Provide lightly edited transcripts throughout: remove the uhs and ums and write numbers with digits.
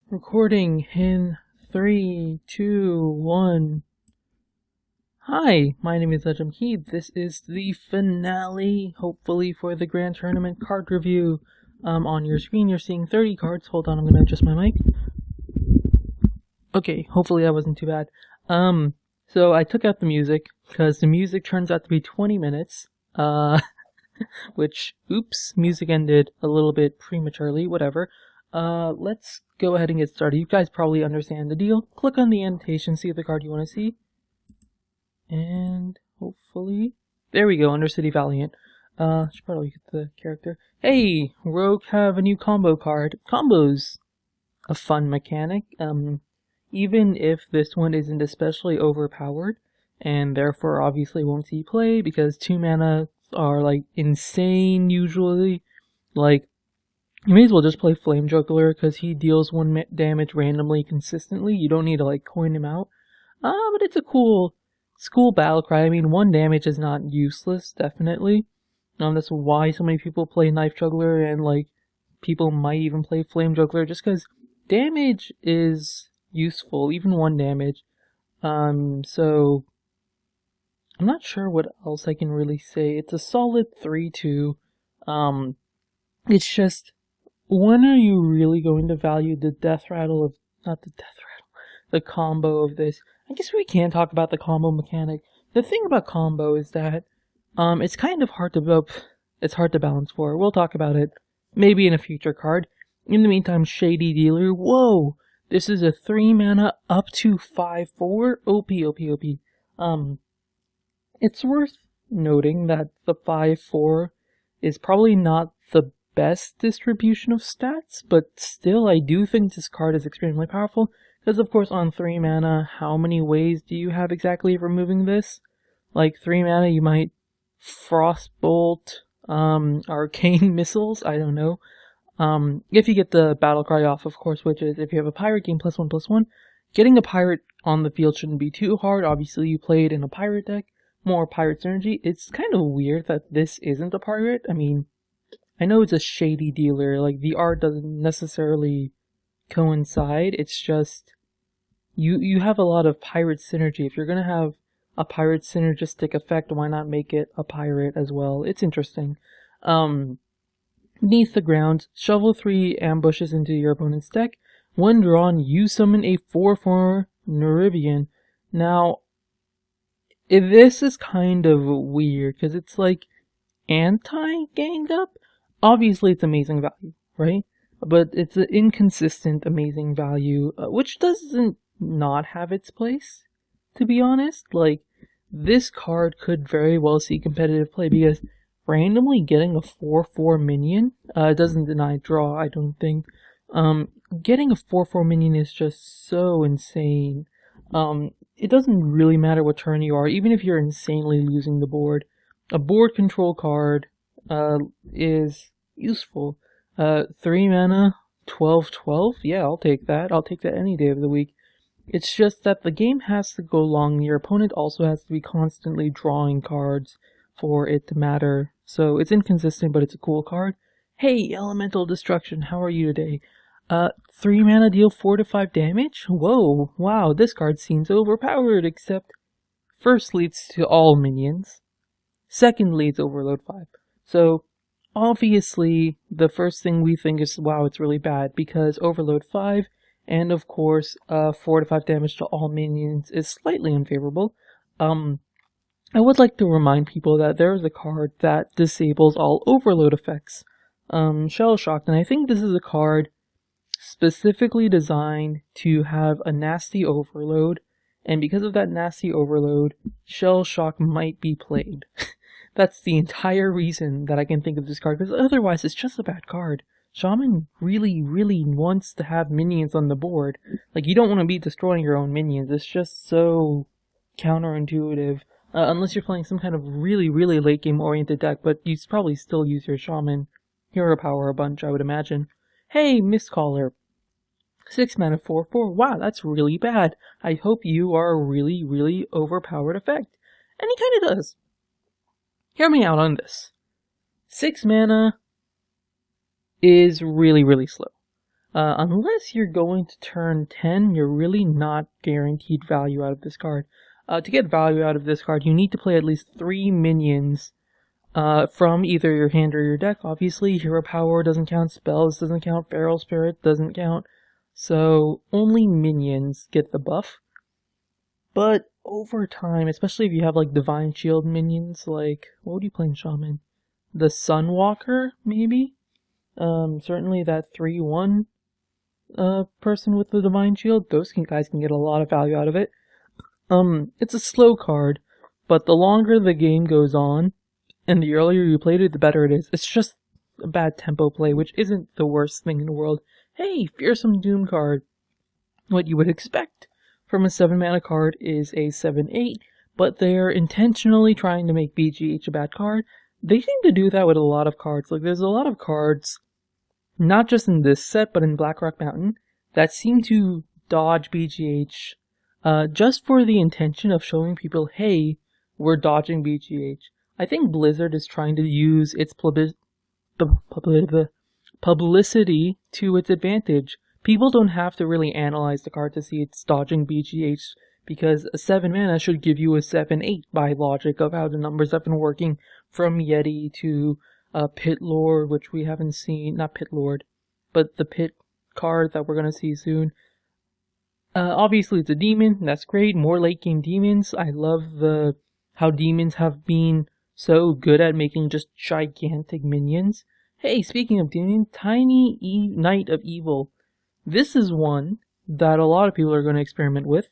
Recording in 3, 2, 1. Hi, my name is Nujum. This is the finale, hopefully, for the Grand Tournament card review. On your screen, you're seeing 30 cards. Hold on, I'm gonna adjust my mic. Okay, hopefully that wasn't too bad. So I took out the music, because the music turns out to be 20 minutes. Which, oops, music ended a little bit prematurely, whatever. Let's go ahead and get started. You guys probably understand the deal. Click on the annotation, see the card you want to see. And hopefully, there we go, Undercity Valiant. Should probably get the character. Hey, Rogue have a new combo card. Combo's a fun mechanic. Even if this one isn't especially overpowered, and therefore obviously won't see play because 2 mana are like insane usually. Like, you may as well just play Flame Juggler because he deals 1 damage randomly consistently. You don't need to like coin him out. But it's a cool battle cry. I mean, 1 damage is not useless, definitely. That's why so many people play Knife Juggler, and like people might even play Flame Juggler just because damage is useful, even 1 damage. So I'm not sure what else I can really say. It's a solid 3-2. It's just, when are you really going to value the the combo of this? I guess we can talk about the combo mechanic. The thing about combo is that, it's kind of hard to balance for. We'll talk about it maybe in a future card. In the meantime, Shady Dealer, whoa! This is a 3 mana up to 5/4. OP. It's worth noting that the 5/4 is probably not the best distribution of stats, but still I do think this card is extremely powerful, because of course on 3 mana, how many ways do you have exactly of removing this? Like 3 mana you might Frostbolt, Arcane Missiles, I don't know. If you get the battle cry off, of course, which is if you have a pirate, gain +1/+1. Getting a pirate on the field shouldn't be too hard. Obviously you played in a pirate deck, more pirate synergy. It's kind of weird that this isn't a pirate. I mean, I know it's a Shady Dealer, like the art doesn't necessarily coincide. It's just you have a lot of pirate synergy. If you're gonna have a pirate synergistic effect, why not make it a pirate as well? It's interesting. Beneath the ground, shovel 3 ambushes into your opponent's deck. When drawn, you summon a 4/4 Nujum. Now, this is kind of weird because it's like anti-gang up. Obviously, it's amazing value, right? But it's an inconsistent amazing value, which doesn't not have its place, to be honest. Like, this card could very well see competitive play because randomly getting a 4/4 minion doesn't deny draw, I don't think. Getting a 4/4 minion is just so insane. It doesn't really matter what turn you are, even if you're insanely losing the board. A board control card is useful. 3 mana, 12/12, yeah, I'll take that. I'll take that any day of the week. It's just that the game has to go long, and your opponent also has to be constantly drawing cards for it to matter. So it's inconsistent, but it's a cool card. Hey, Elemental Destruction, how are you today? 3 mana, deal 4 to 5 damage? Whoa, wow, this card seems overpowered, except first leads to all minions, second leads Overload 5. So obviously the first thing we think is, wow, it's really bad, because Overload 5 and of course 4 to 5 damage to all minions is slightly unfavorable. I would like to remind people that there is a card that disables all overload effects, Shell Shocked, and I think this is a card specifically designed to have a nasty overload, and because of that nasty overload, Shell Shock might be played. That's the entire reason that I can think of this card, because otherwise it's just a bad card. Shaman really wants to have minions on the board. Like, you don't want to be destroying your own minions. It's just so counterintuitive. Unless you're playing some kind of really late game oriented deck, but you probably still use your Shaman Hero Power a bunch, I would imagine. Hey, Mistcaller. 6 mana 4/4. Wow, that's really bad. I hope you are a really overpowered effect. And he kinda does. Hear me out on this. 6 mana is really slow. Unless you're going to turn 10, you're really not guaranteed value out of this card. To get value out of this card, you need to play at least 3 minions from either your hand or your deck. Obviously, Hero Power doesn't count, Spells doesn't count, Feral Spirit doesn't count. So, only minions get the buff. But over time, especially if you have like Divine Shield minions, like, what would you play in Shaman? The Sunwalker, maybe? Certainly that 3-1 person with the Divine Shield, those guys can get a lot of value out of it. It's a slow card, but the longer the game goes on, and the earlier you played it, the better it is. It's just a bad tempo play, which isn't the worst thing in the world. Hey, Fearsome Doom card. What you would expect from a 7-mana card is a 7/8, but they're intentionally trying to make BGH a bad card. They seem to do that with a lot of cards. Like, there's a lot of cards, not just in this set, but in Blackrock Mountain, that seem to dodge BGH just for the intention of showing people, hey, we're dodging BGH. I think Blizzard is trying to use its publicity to its advantage. People don't have to really analyze the card to see it's dodging BGH, because a 7 mana should give you a 7/8 by logic of how the numbers have been working from Yeti to Pit Lord, which we haven't seen, not Pit Lord, but the Pit card that we're going to see soon. Obviously it's a demon, that's great, more late game demons. I love how demons have been so good at making just gigantic minions. Hey, speaking of demons, Tiny Knight of Evil. This is one that a lot of people are going to experiment with,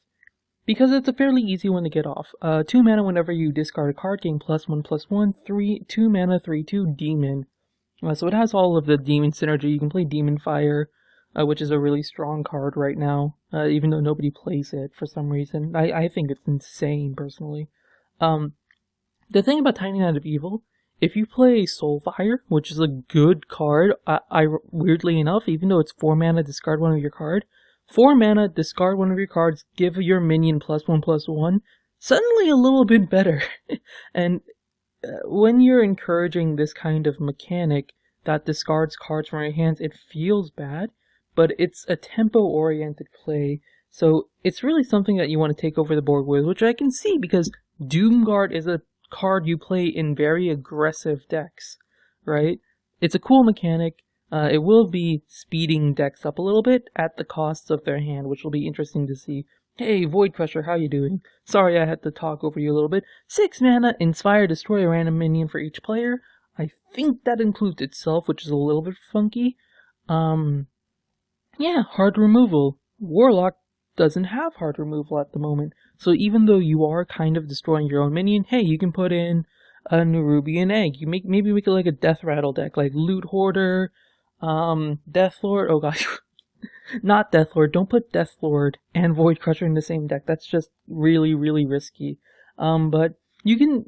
because it's a fairly easy one to get off. 2 mana whenever you discard a card, gain +1/+1, 2 mana, 3/2 demon. So it has all of the demon synergy. You can play Demon Fire, which is a really strong card right now, even though nobody plays it for some reason. I think it's insane, personally. The thing about Tiny Knight of Evil, if you play Soulfire, which is a good card, I weirdly enough, even though it's 4 mana, discard one of your card, 4 mana, discard one of your cards, give your minion +1/+1, suddenly a little bit better. And when you're encouraging this kind of mechanic that discards cards from your hands, it feels bad, but it's a tempo-oriented play, so it's really something that you want to take over the board with, which I can see, because Doomguard is a card you play in very aggressive decks, right? It's a cool mechanic. It will be speeding decks up a little bit at the cost of their hand, which will be interesting to see. Hey, Void Crusher, how you doing? Sorry I had to talk over you a little bit. 6 mana, Inspire, destroy a random minion for each player. I think that includes itself, which is a little bit funky. Yeah, hard removal. Warlock doesn't have hard removal at the moment, so even though you are kind of destroying your own minion, hey, you can put in a Nerubian Egg. You maybe make it like a Death Rattle deck, like Loot Hoarder, Deathlord. Oh gosh, not Deathlord. Don't put Deathlord and Void Crusher in the same deck. That's just really, really risky. But you can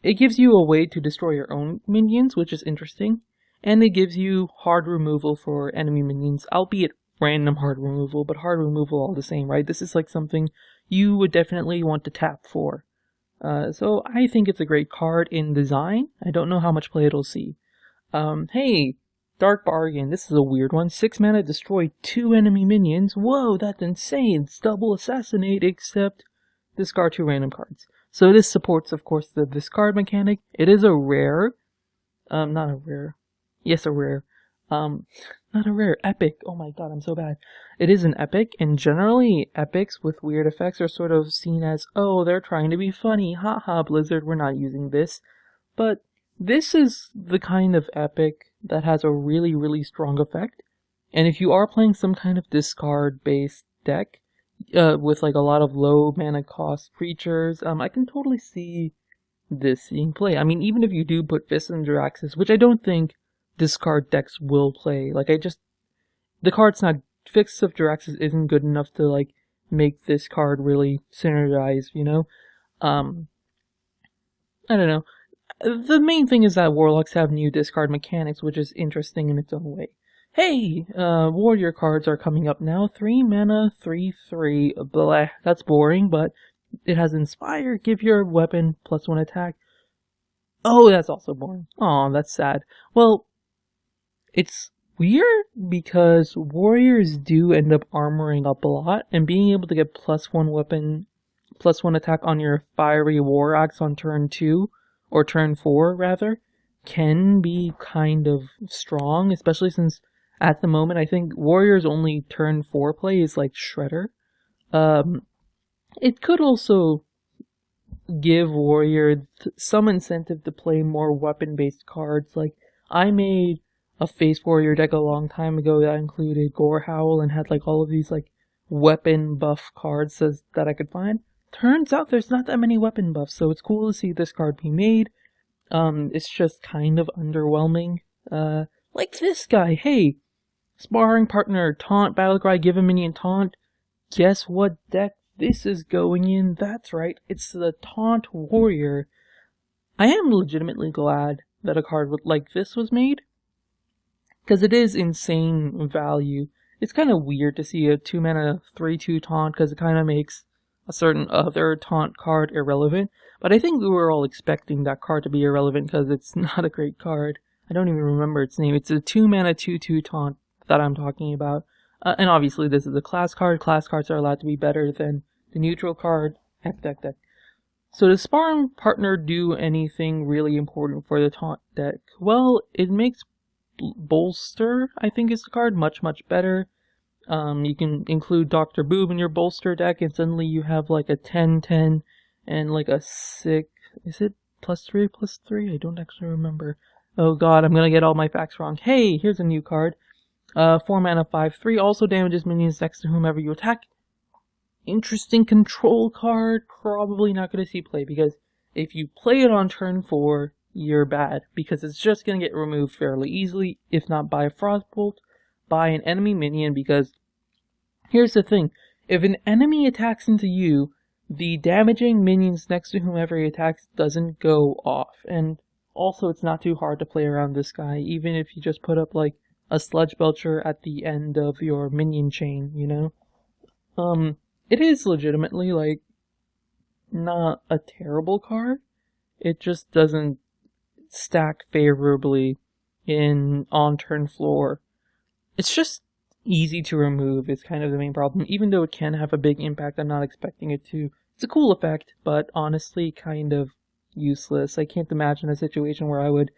it gives you a way to destroy your own minions, which is interesting, and it gives you hard removal for enemy minions, albeit random hard removal, but hard removal all the same, right? This is like something you would definitely want to tap for. So I think it's a great card in design. I don't know how much play it'll see. Hey, Dark Bargain. This is a weird one. 6 mana, destroy 2 enemy minions. Whoa, that's insane. It's double assassinate, except discard 2 random cards. So this supports, of course, the discard mechanic. It is a rare. Not a rare. Yes, a rare. Not a rare, epic. Oh my god, I'm so bad. It is an epic, and generally epics with weird effects are sort of seen as, oh, they're trying to be funny, haha, Blizzard, we're not using this. But this is the kind of epic that has a really, really strong effect, and if you are playing some kind of discard-based deck, with like a lot of low mana cost creatures, I can totally see this seeing play. I mean, even if you do put Fist and Jaraxxus, which I don't think discard decks will play. Like, the card's not, Fist of Jaraxxus isn't good enough to, like, make this card really synergize, you know? I don't know. The main thing is that Warlocks have new discard mechanics, which is interesting in its own way. Hey, Warrior cards are coming up now. 3 mana, 3/3, blah, that's boring, but it has Inspire, give your weapon +1 attack. Oh, that's also boring. Aw, that's sad. Well, it's weird because warriors do end up armoring up a lot, and being able to get +1 weapon, +1 attack on your fiery war axe on turn 2, or turn 4 rather, can be kind of strong, especially since at the moment I think warriors only turn 4 play is like Shredder. It could also give warrior some incentive to play more weapon-based cards. Like, I made a Face Warrior deck a long time ago that included Gorehowl and had like all of these like weapon buff cards that I could find. Turns out there's not that many weapon buffs, so it's cool to see this card be made. It's just kind of underwhelming. Like this guy, hey, sparring partner, taunt, battle cry, give a minion taunt. Guess what deck this is going in? That's right, it's the Taunt Warrior. I am legitimately glad that a card like this was made, because it is insane value. It's kind of weird to see a 2-mana 3/2 taunt, because it kind of makes a certain other taunt card irrelevant. But I think we were all expecting that card to be irrelevant because it's not a great card. I don't even remember its name. It's a 2-mana 2/2 taunt that I'm talking about. And obviously this is a class card. Class cards are allowed to be better than the neutral card. Heck. So does sparring partner do anything really important for the taunt deck? Well, it makes bolster, I think is the card, much better. You can include Dr. Boob in your bolster deck, and suddenly you have like a 10/10 and like a 6. Is it +3/+3? I don't actually remember. Oh god, I'm gonna get all my facts wrong. Hey, here's a new card. 4 mana 5/3, also damages minions next to whomever you attack. Interesting control card. Probably not gonna see play, because if you play it on turn 4, you're bad, because it's just gonna get removed fairly easily, if not by a Frostbolt, by an enemy minion. Because here's the thing, if an enemy attacks into you, the damaging minions next to whomever he attacks doesn't go off. And also, it's not too hard to play around this guy, even if you just put up like a Sludge Belcher at the end of your minion chain, you know? It is legitimately like not a terrible card. It just doesn't stack favorably on turn floor. It's just easy to remove is kind of the main problem. Even though it can have a big impact, I'm not expecting it to. It's a cool effect, but honestly kind of useless. I can't imagine a situation where I would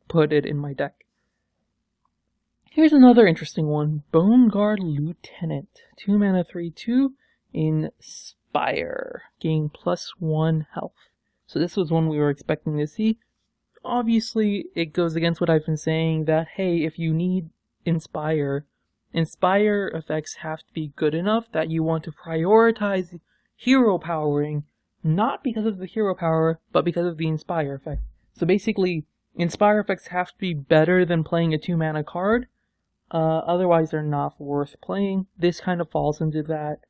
put it in my deck. Here's another interesting one. Bone Guard Lieutenant. 2 mana 3/2, Inspire. Gain +1 health. So this was one we were expecting to see. Obviously, it goes against what I've been saying, that hey, if you need Inspire effects have to be good enough that you want to prioritize hero powering, not because of the hero power, but because of the Inspire effect. So basically, Inspire effects have to be better than playing a 2-mana card, otherwise they're not worth playing. This kind of falls into that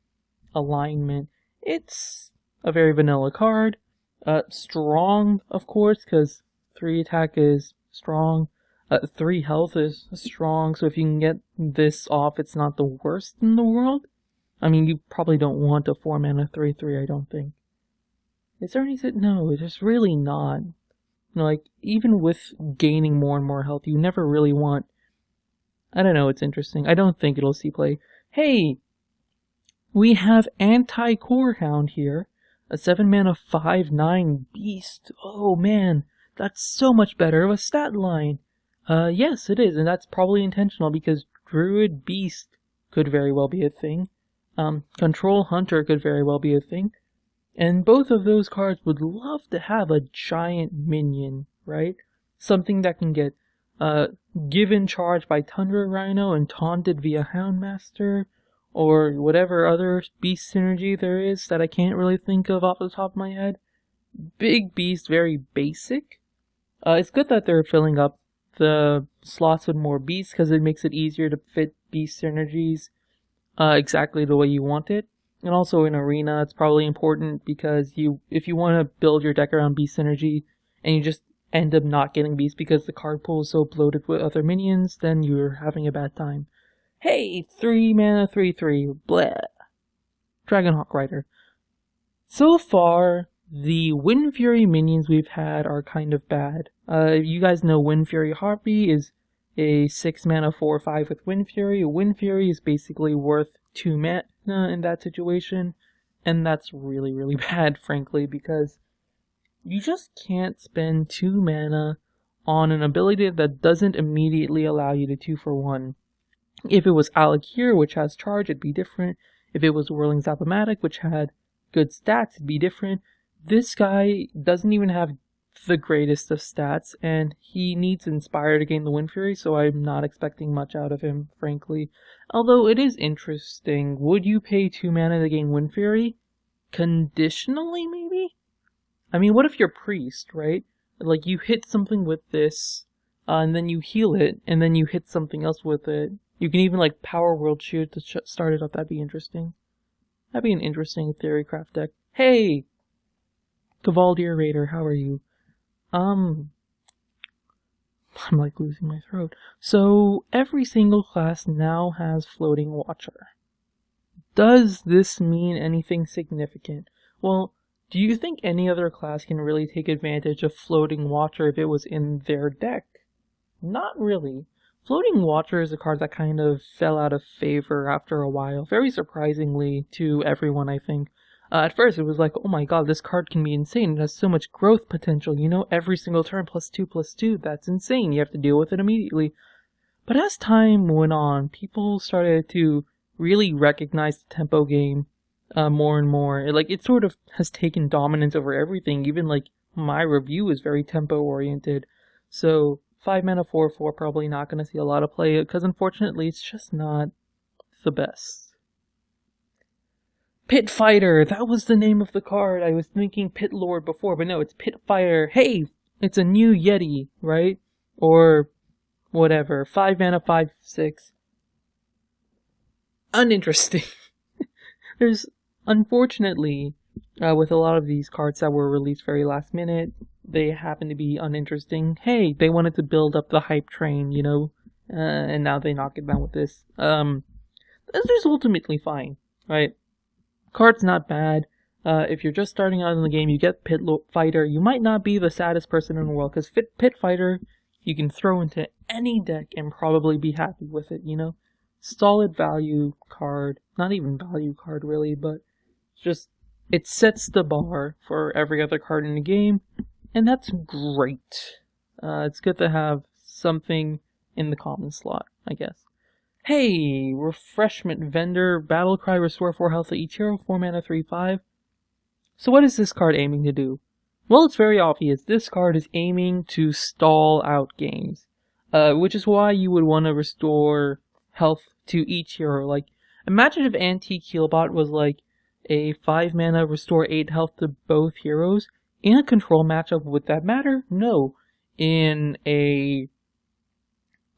alignment. It's a very vanilla card. Strong, of course, because 3 attack is strong. 3 health is strong, so if you can get this off, it's not the worst in the world. I mean, you probably don't want a 4 mana 3/3, I don't think. Is there any... No, it's really not. You know, like, even with gaining more and more health, you never really want... I don't know, it's interesting. I don't think it'll see play. Hey! We have Anti-Corehound here. A 7 mana 5/9 beast. Oh man, that's so much better of a stat line. Yes, it is, and that's probably intentional because Druid Beast could very well be a thing. Control Hunter could very well be a thing. And both of those cards would love to have a giant minion, right? Something that can get given charge by Tundra Rhino and taunted via Houndmaster, or whatever other beast synergy there is that I can't really think of off the top of my head. Big beast, very basic. It's good that they're filling up the slots with more beasts, because it makes it easier to fit beast synergies exactly the way you want it. And also in Arena, it's probably important because if you want to build your deck around beast synergy and you just end up not getting beast because the card pool is so bloated with other minions, then you're having a bad time. Hey, 3 mana 3/3, bleh. Dragonhawk Rider. So far, the Wind Fury minions we've had are kind of bad. You guys know Wind Fury Harpy is a 6 mana 4/5 with Wind Fury. Wind Fury is basically worth 2 mana in that situation, and that's really, really bad, frankly, because you just can't spend 2 mana on an ability that doesn't immediately allow you to 2-for-1. If it was Alakir, which has charge, it'd be different. If it was Whirling Zap-O-Matic, which had good stats, it'd be different. This guy doesn't even have the greatest of stats, and he needs Inspire to gain the Wind Fury, so I'm not expecting much out of him, frankly. Although it is interesting, would you pay 2 mana to gain Wind Fury? Conditionally, maybe? I mean, what if you're Priest, right? Like, you hit something with this, and then you heal it, and then you hit something else with it. You can even, like, Power World Shoot to start it up. That'd be interesting. That'd be an interesting Theorycraft deck. Hey! Cavaldier Raider, how are you? I'm, like, losing my throat. So, every single class now has Floating Watcher. Does this mean anything significant? Well, do you think any other class can really take advantage of Floating Watcher if it was in their deck? Not really. Floating Watcher is a card that kind of fell out of favor after a while, very surprisingly to everyone, I think. At first it was like, oh my god, this card can be insane, it has so much growth potential, you know, every single turn +2/+2, that's insane, you have to deal with it immediately. But as time went on, people started to really recognize the tempo game more and more. It sort of has taken dominance over everything. Even like my review is very tempo oriented. So 5 mana 4/4 probably not going to see a lot of play because unfortunately it's just not the best. Pit Fighter, that was the name of the card. I was thinking Pit Lord before, but no, it's Pit Fighter. Hey, it's a new Yeti, right? Or whatever. 5 mana 5/6. Uninteresting. There's, unfortunately, with a lot of these cards that were released very last minute, they happen to be uninteresting. Hey, they wanted to build up the hype train, you know, and now they knock it down with this. This is ultimately fine, right? Card's not bad. If you're just starting out in the game, you get Pit Fighter, you might not be the saddest person in the world, because Pit Fighter, you can throw into any deck and probably be happy with it, you know? Solid value card. Not even value card, really, but just, it sets the bar for every other card in the game, and that's great. It's good to have something in the common slot, I guess. Hey, Refreshment Vendor, Battlecry, restore 4 health to each hero, 4 mana 3/5. So what is this card aiming to do? Well, it's very obvious. This card is aiming to stall out games, which is why you would want to restore health to each hero. Like, imagine if Antique Healbot was like a 5 mana restore 8 health to both heroes. In a control matchup, would that matter? No. In a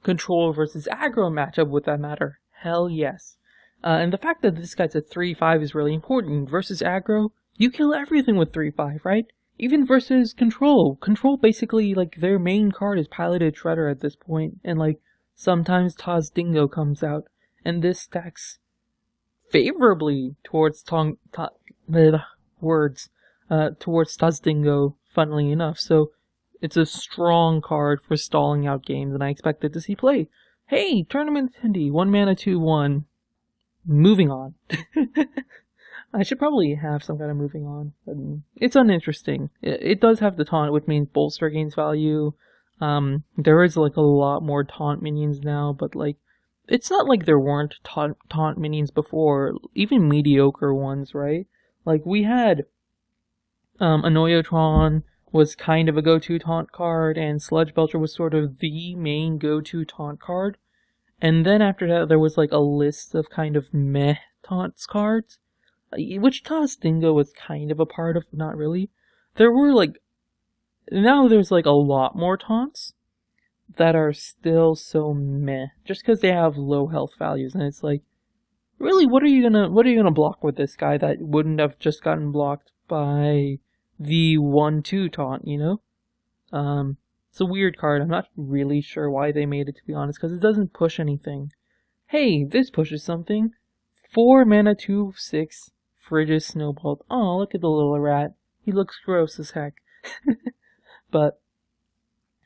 control versus aggro matchup, would that matter? Hell yes. And the fact that this guy's a 3/5 is really important. Versus aggro, you kill everything with 3/5, right? Even versus control. Control basically, like, their main card is Piloted Shredder at this point, and like, sometimes Taz Dingo comes out, and this stacks favorably towards towards Taz Dingo, funnily enough. So it's a strong card for stalling out games, and I expected to see play. Hey, Tournament Attendee, 1 mana 2/1. Moving on. I should probably have some kind of moving on, but it's uninteresting. It does have the taunt, which means bolster gains value. There is like a lot more taunt minions now, but like, it's not like there weren't taunt minions before, even mediocre ones, right? Like, we had Annoyotron was kind of a go-to taunt card, and Sludge Belcher was sort of the main go-to taunt card. And then after that, there was like a list of kind of meh taunts cards, which Taz Dingo was kind of a part of, but not really. There were like, now there's like a lot more taunts that are still so meh, just because they have low health values, and it's like, really, what are you gonna block with this guy that wouldn't have just gotten blocked by the 1/2 taunt, you know? It's a weird card. I'm not really sure why they made it, to be honest, because it doesn't push anything. Hey, this pushes something. 4 mana 2/6, Frigid Snowball. Oh, look at the little rat. He looks gross as heck. But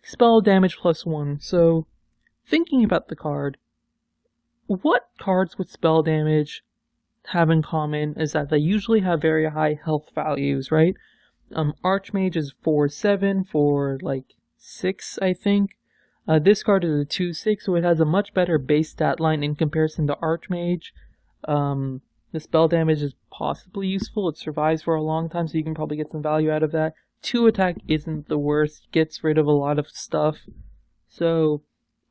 spell damage +1, so thinking about the card, what cards with spell damage have in common is that they usually have very high health values, right? Archmage is 4/7 for like 6, I think. This card is a 2/6, so it has a much better base stat line in comparison to Archmage. The spell damage is possibly useful. It survives for a long time, so you can probably get some value out of that. 2 attack isn't the worst, gets rid of a lot of stuff. So,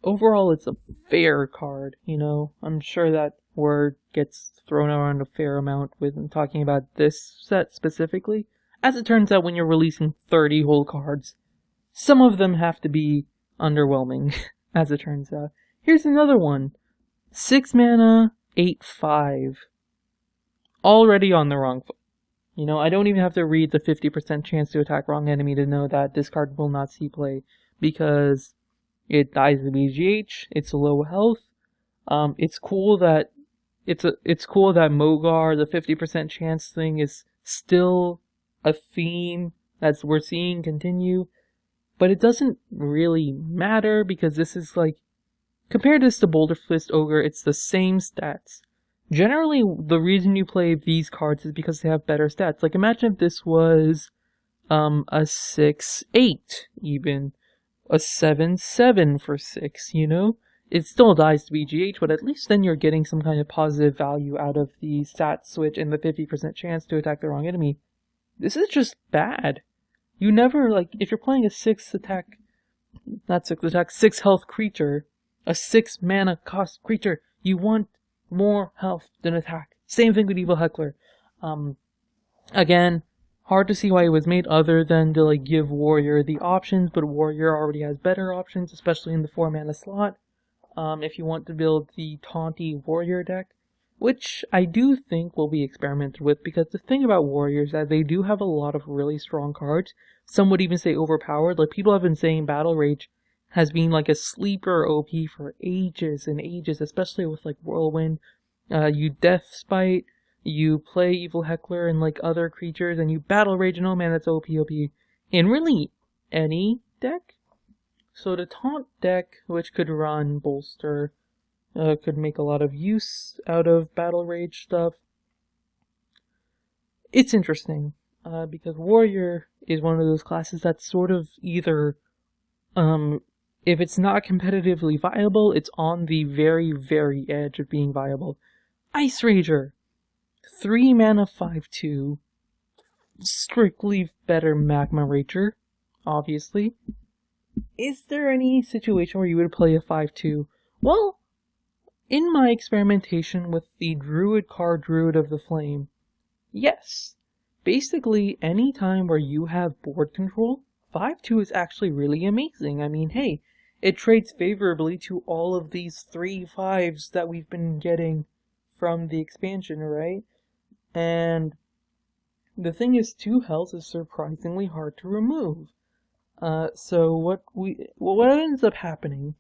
overall, it's a fair card, you know? I'm sure that word gets thrown around a fair amount when talking about this set specifically. As it turns out, when you're releasing 30 whole cards, some of them have to be underwhelming, as it turns out. Here's another one. 6 mana, 8/5. Already on the wrong foot. You know, I don't even have to read the 50% chance to attack wrong enemy to know that this card will not see play, because it dies to BGH, it's low health. It's cool that Mogar, the 50% chance thing, is still a theme that we're seeing continue, but it doesn't really matter because this is like, compared to the Boulder Fist Ogre, it's the same stats. Generally, the reason you play these cards is because they have better stats. Like, imagine if this was a 6/8, even a 7/7 for 6, you know? It still dies to BGH, but at least then you're getting some kind of positive value out of the stat switch and the 50% chance to attack the wrong enemy. This is just bad. You never, like, if you're playing a 6 health creature, a 6 mana cost creature, you want more health than attack. Same thing with Evil Heckler. Again, hard to see why it was made other than to like give Warrior the options, but Warrior already has better options, especially in the 4 mana slot. If you want to build the taunty Warrior deck, which I do think will be experimented with, because the thing about Warriors is that they do have a lot of really strong cards. Some would even say overpowered. Like, people have been saying Battle Rage has been like a sleeper OP for ages and ages, especially with like Whirlwind. You Death Spite, you play Evil Heckler and like other creatures, and you Battle Rage, and oh man, that's OP in really any deck. So the taunt deck, which could run Bolster, could make a lot of use out of Battle Rage stuff. It's interesting, because Warrior is one of those classes that's sort of either, if it's not competitively viable, it's on the very, very edge of being viable. Ice Rager, 3 mana 5/2, strictly better Magma Rager, obviously. Is there any situation where you would play a 5/2? Well, in my experimentation with the Druid card, Druid of the Flame, yes. Basically, any time where you have board control, 5/2 is actually really amazing. I mean, hey, it trades favorably to all of these 3/5s that we've been getting from the expansion, right? And the thing is, 2 health is surprisingly hard to remove. So what ends up happening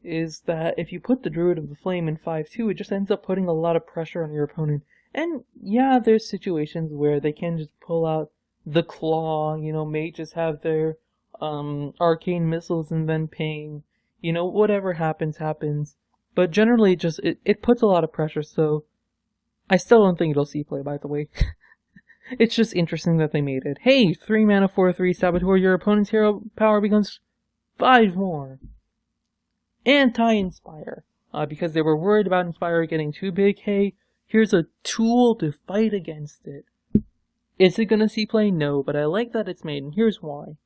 is that if you put the Druid of the Flame in 5/2, it just ends up putting a lot of pressure on your opponent. And yeah, there's situations where they can just pull out the Claw, you know, mages have their arcane missiles and then ping, you know, whatever happens. But generally, it puts a lot of pressure, so I still don't think it'll see play, by the way. It's just interesting that they made it. Hey, 3 mana 4/3 Saboteur, your opponent's hero power becomes 5 more. Anti-Inspire. Because they were worried about Inspire getting too big, hey, here's a tool to fight against it. Is it gonna see play? No, but I like that it's made, and here's why.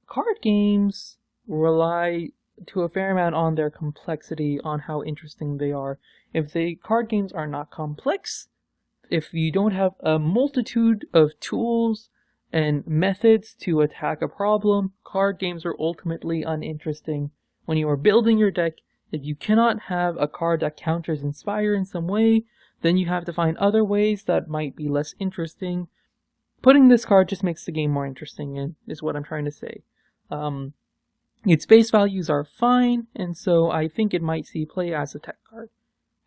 Card games rely to a fair amount on their complexity, on how interesting they are. If the card games are not complex, if you don't have a multitude of tools and methods to attack a problem, card games are ultimately uninteresting. When you are building your deck, if you cannot have a card that counters Inspire in some way, then you have to find other ways that might be less interesting. Putting this card just makes the game more interesting, is what I'm trying to say. Its base values are fine, and so I think it might see play as a tech card.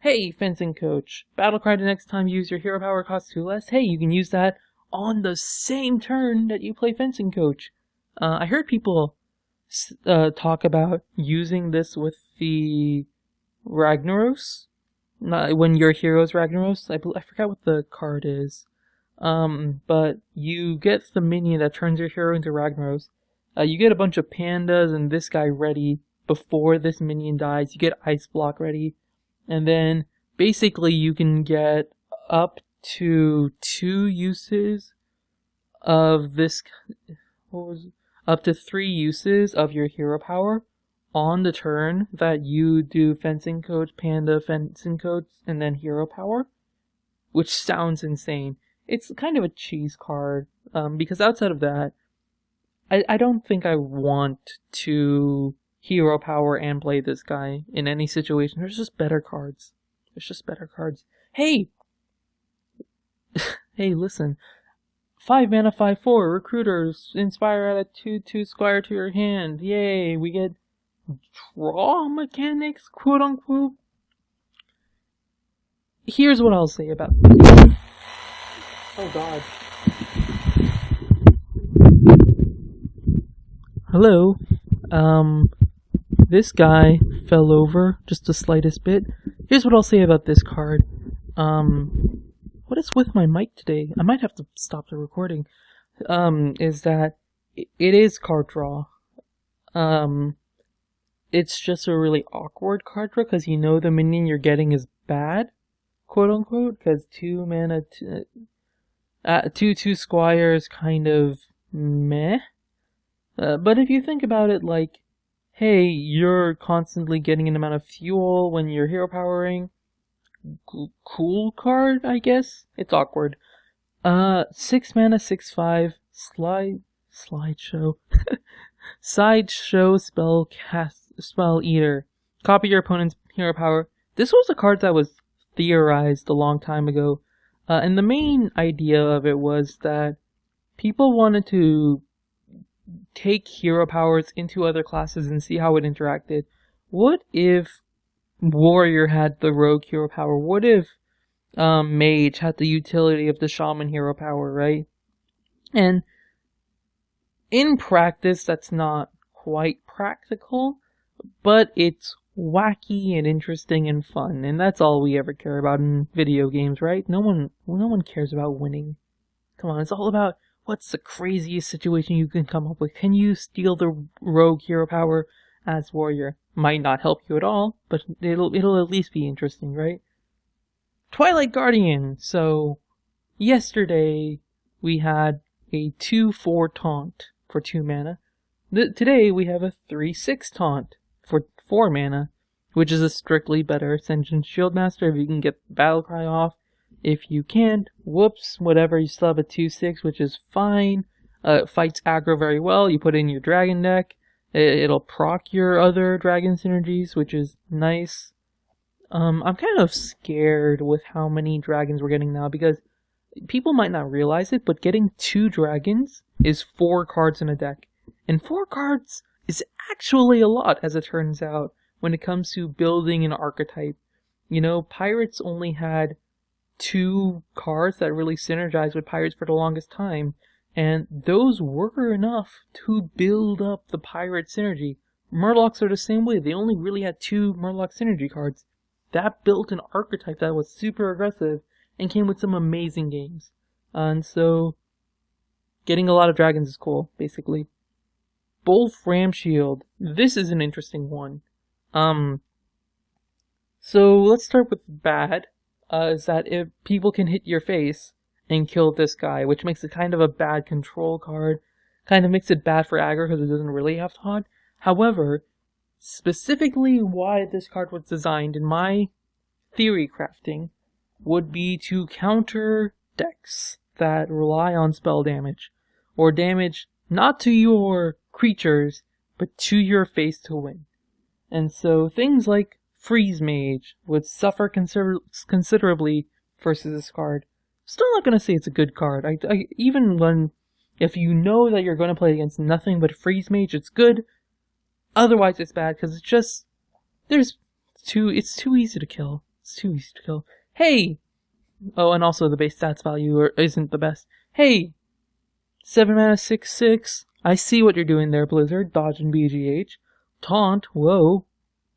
Hey, Fencing Coach, battle cry the next time you use your hero power costs 2 less. Hey, you can use that on the same turn that you play Fencing Coach. I heard people talk about using this with the Ragnaros. When your hero's Ragnaros, I forgot what the card is. But you get the minion that turns your hero into Ragnaros. You get a bunch of pandas and this guy ready before this minion dies. You get Ice Block ready. And then basically you can get up to 2 uses of this. Up to 3 uses of your hero power on the turn that you do fencing coach, panda, fencing coach, and then hero power. Which sounds insane. It's kind of a cheese card, because outside of that, I don't think I want to hero power and play this guy in any situation. There's just better cards. Hey! Hey, listen. 5 mana, 5/4, recruiters, inspire at a 2/2 squire to your hand. Yay, we get draw mechanics, quote unquote. Here's what I'll say about this. Oh god. Hello. This guy fell over just the slightest bit. Here's what I'll say about this card. What is with my mic today? I might have to stop the recording. Is that it is card draw. It's just a really awkward card draw because you know the minion you're getting is bad, quote unquote, because 2 mana, 2/2 squire is kind of meh. But if you think about it, like, hey, you're constantly getting an amount of fuel when you're hero powering. Cool card, I guess. It's awkward. 6 mana, 6/5 slideshow. Sideshow spell eater. Copy your opponent's hero power. This was a card that was theorized a long time ago. And the main idea of it was that people wanted to take hero powers into other classes and see how it interacted. What if Warrior had the rogue hero power? What if Mage had the utility of the Shaman hero power, right? And in practice, that's not quite practical, but it's wacky and interesting and fun, and that's all we ever care about in video games, right? No one cares about winning. Come on, it's all about what's the craziest situation you can come up with. Can you steal the rogue hero power as Warrior? Might not help you at all, but it'll at least be interesting, right? Twilight Guardian. So yesterday we had a 2/4 taunt for 2 mana. Today we have a 3/6 taunt for 4 mana, which is a strictly better Ascension Shieldmaster if you can get the battle cry off. If you can't, whoops, whatever, you still have a 2/6, which is fine. Fights aggro very well. You put it in your dragon deck. It'll proc your other dragon synergies, which is nice. I'm kind of scared with how many dragons we're getting now, because people might not realize it, but getting 2 dragons is 4 cards in a deck. And 4 cards is actually a lot, as it turns out, when it comes to building an archetype. You know, Pirates only had 2 cards that really synergized with Pirates for the longest time, and those were enough to build up the Pirate synergy. Murlocs are the same way. They only really had 2 Murloc synergy cards. That built an archetype that was super aggressive and came with some amazing games. And so, getting a lot of dragons is cool, basically. Wolfram Shield. This is an interesting one. So let's start with bad. Is that if people can hit your face and kill this guy, which makes it kind of a bad control card. Kind of makes it bad for aggro because it doesn't really have taunt. However, specifically why this card was designed in my theory crafting would be to counter decks that rely on spell damage, or damage not to your creatures, but to your face to win. And so things like Freeze Mage would suffer considerably versus this card. Still not going to say it's a good card. Even when, if you know that you're going to play against nothing but Freeze Mage, it's good. Otherwise it's bad, because it's just, it's too easy to kill. It's too easy to kill. Hey! Oh, and also the base stats value isn't the best. Hey! 7 mana, 6/6, I see what you're doing there, Blizzard. Dodging BGH. Taunt. Whoa.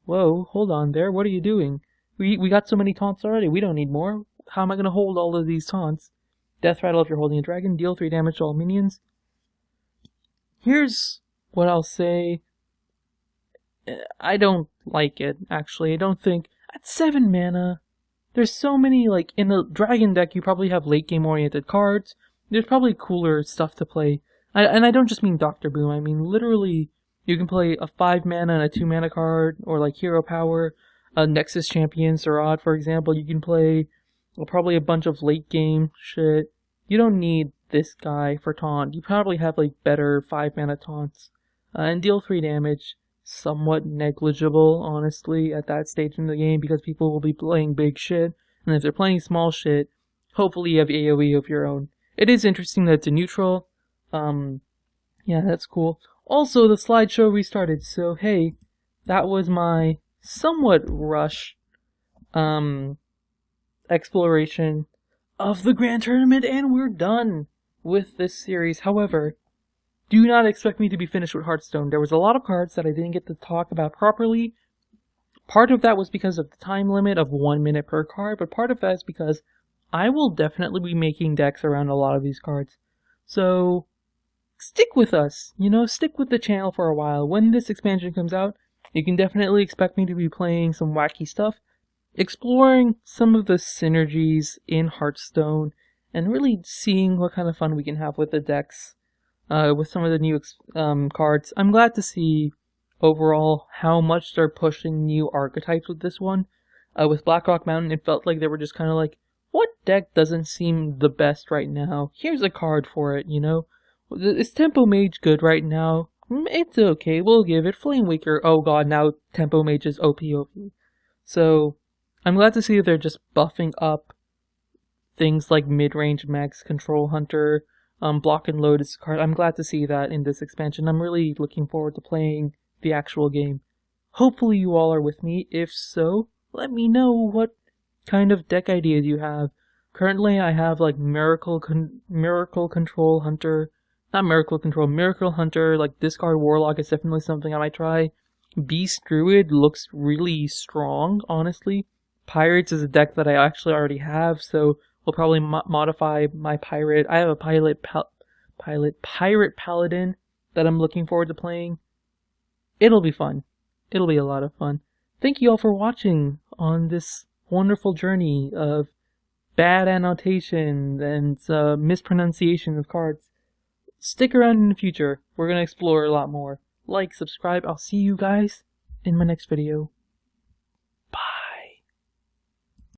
Whoa. Hold on there. What are you doing? We got so many taunts already. We don't need more. How am I going to hold all of these taunts? Death Rattle if you're holding a dragon. Deal 3 damage to all minions. Here's what I'll say. I don't like it, actually. I don't think... At 7 mana, there's so many, like, in the dragon deck, you probably have late game oriented cards. There's probably cooler stuff to play. And I don't just mean Dr. Boom, I mean literally, you can play a 5 mana and a 2 mana card, or like Hero Power, a Nexus Champion, Sarad, for example. You can play probably a bunch of late game shit. You don't need this guy for taunt. You probably have like better 5 mana taunts. And deal 3 damage. Somewhat negligible, honestly, at that stage in the game, because people will be playing big shit, and if they're playing small shit, hopefully you have AoE of your own. It is interesting that it's a neutral. Yeah, that's cool. Also, the slideshow restarted, so hey, that was my somewhat rush, exploration of the Grand Tournament, and we're done with this series. However, do not expect me to be finished with Hearthstone. There was a lot of cards that I didn't get to talk about properly. Part of that was because of the time limit of 1 minute per card, but part of that is because I will definitely be making decks around a lot of these cards. So, stick with us, stick with the channel for a while. When this expansion comes out, you can definitely expect me to be playing some wacky stuff, exploring some of the synergies in Hearthstone, and really seeing what kind of fun we can have with the decks. With some of the new cards. I'm glad to see overall how much they're pushing new archetypes with this one. With Blackrock Mountain, it felt like they were just kind of like, what deck doesn't seem the best right now? Here's a card for it, Is Tempo Mage good right now? It's okay, we'll give it. Flame Waker, oh god, now Tempo Mage is OP. So, I'm glad to see that they're just buffing up things like mid-range Max Control Hunter, Block and Load is a card. I'm glad to see that in this expansion. I'm really looking forward to playing the actual game. Hopefully you all are with me. If so, let me know what kind of deck ideas you have. Currently I have like Miracle Control Hunter. Not Miracle Control, Miracle Hunter. Like Discard Warlock is definitely something I might try. Beast Druid looks really strong, honestly. Pirates is a deck that I actually already have, so we'll probably modify my pirate. I have a pirate paladin that I'm looking forward to playing. It'll be fun. It'll be a lot of fun. Thank you all for watching on this wonderful journey of bad annotation and mispronunciation of cards. Stick around in the future. We're going to explore a lot more. Like, subscribe. I'll see you guys in my next video.